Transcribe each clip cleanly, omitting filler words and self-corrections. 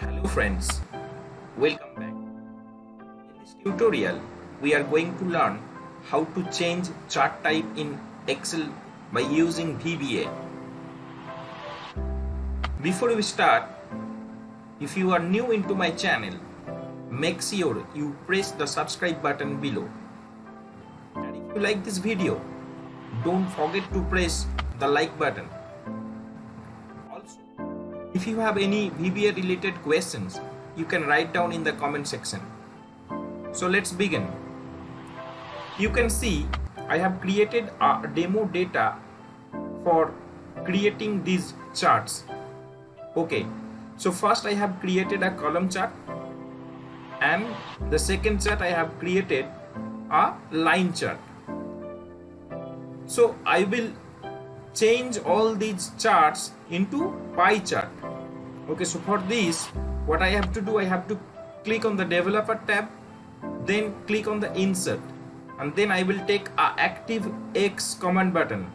Hello friends, welcome back. In this tutorial, we are going to learn how to change chart type in Excel by using VBA. Before we start, if you are new into my channel, make sure you press the subscribe button below. And if you like this video, don't forget to press the like button. Also, if you have any VBA related questions, you can write down in the comment section. So let's begin. You can see I have created a demo data for creating these charts. Okay, so first I have created a column chart, and the second chart I have created a line chart. So I will change all these charts into pie chart. Okay, so for this, what I have to do, I have to click on the developer tab, then click on the insert, and then I will take a active X command button,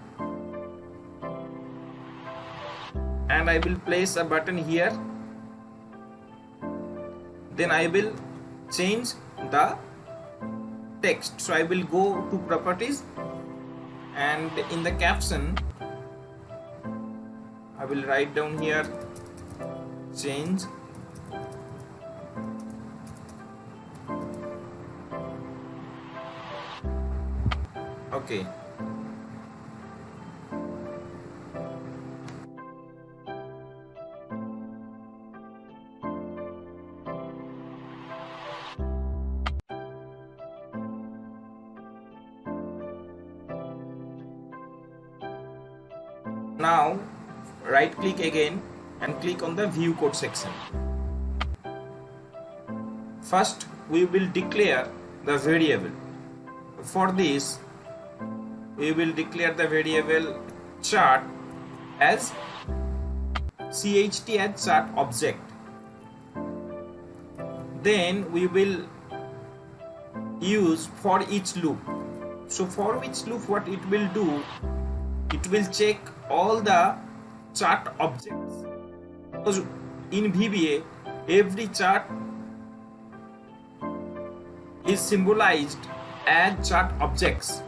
and I will place a button here. Then I will change the text. So I will go to properties, and in the caption I will write down here change okay. Now right click again and click on the view code section. First we will declare the variable. For this we will declare the variable chart as CHT as chart object. Then we will use for each loop. So for each loop, what it will do, it will check all the chart objects, because in VBA every chart is symbolized as chart objects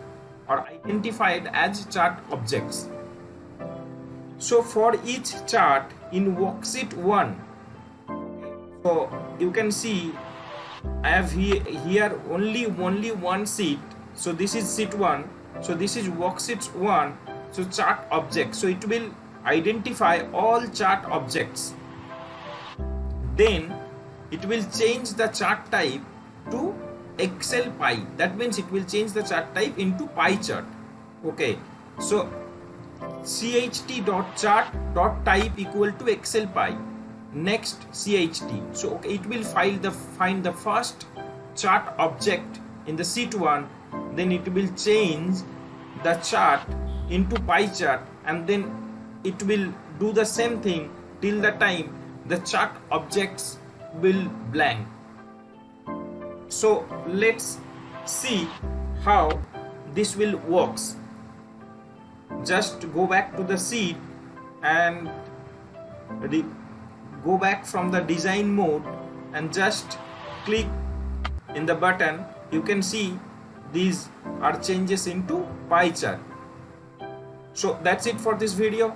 or identified as chart objects. So for each chart in worksheet 1, so you can see I have here only one sheet. So this is sheet 1, so this is worksheet 1, so chart object, so it will identify all chart objects. Then it will change the chart type to Excel pie. That means it will change the chart type into pie chart. Okay, so cht.chart.type equal to Excel pie. Next CHT. So okay, it will find the first chart object in the sheet 1. Then it will change the chart into pie chart, and then it will do the same thing till the time the chart objects will blank. So let's see how this will works. Just go back to the sheet and go back from the design mode and just click in the button. You can see these are changes into pie chart. So that's it for this video.